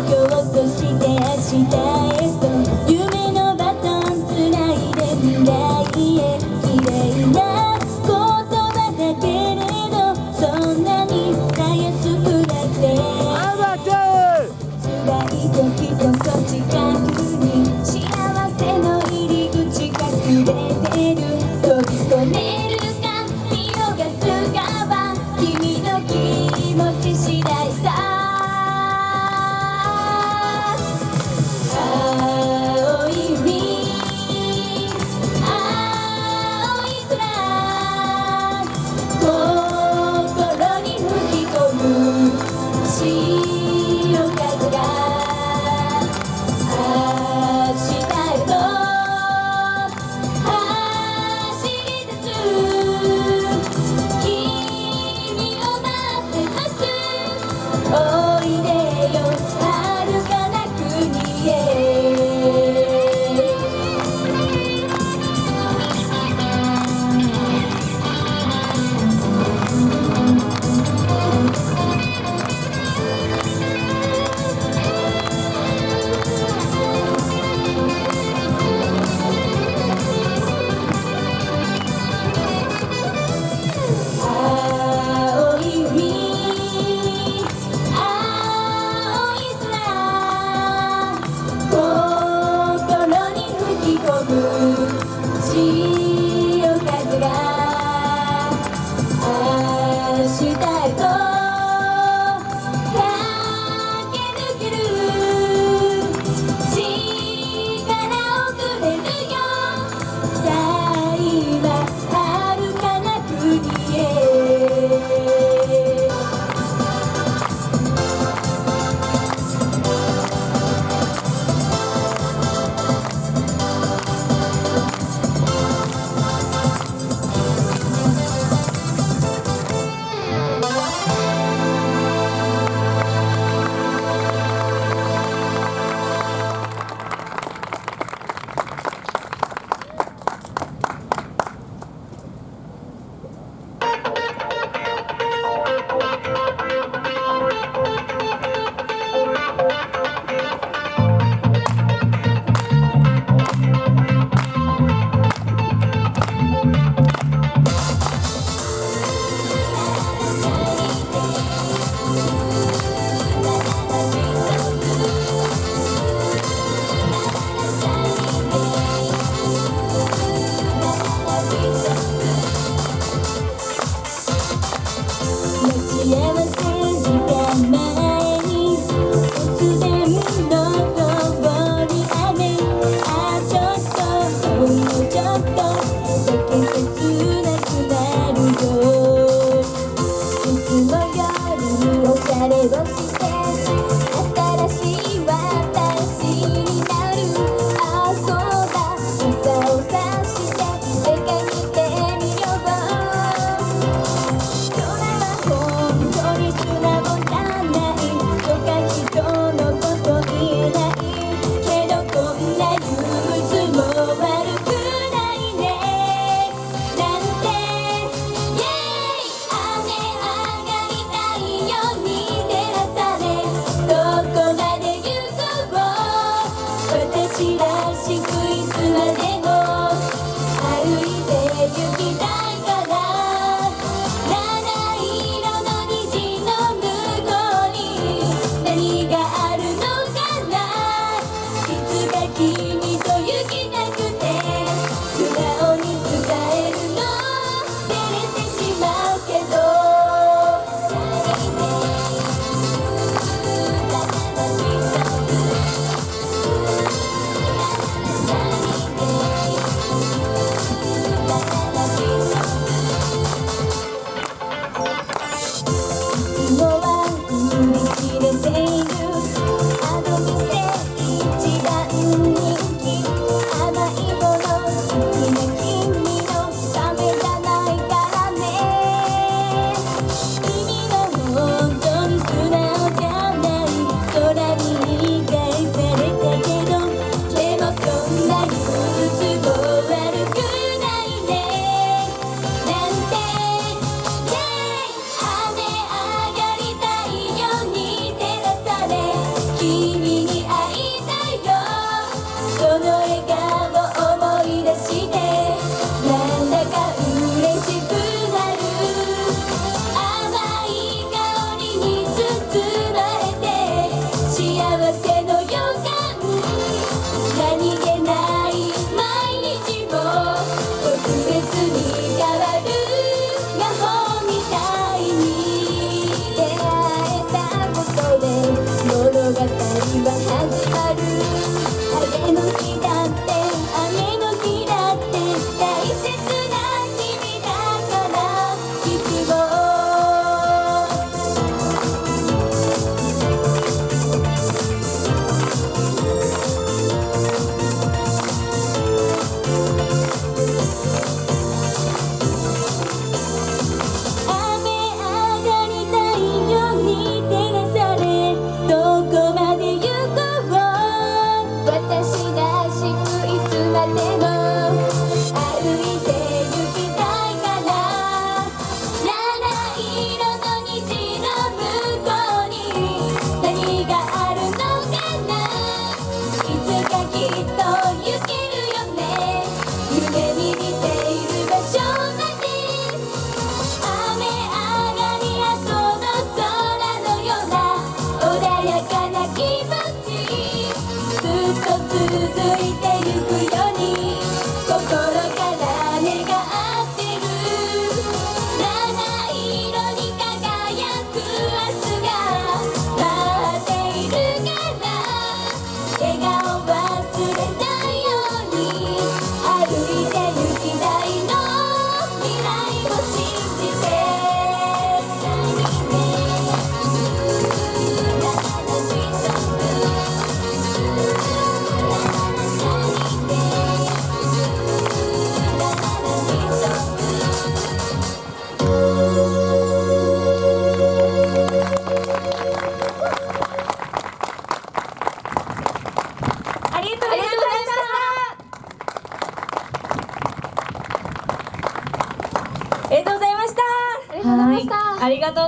京として明日へと夢のバトンつないで未来へ綺麗な言葉だけれどそんなにたやすくだって辛い時こそ近くに幸せの入り口隠れてる飛び込めるか見逃すかは君の気持ち次第さ青い海青い空心に吹き込む潮風が明日へと走り出す君を待ってますおいでよ遥かな国へ青い海青い空心に吹き込む潮風が明日へと駆け抜ける力をくれるよさあ今遥かな国へがとうございます。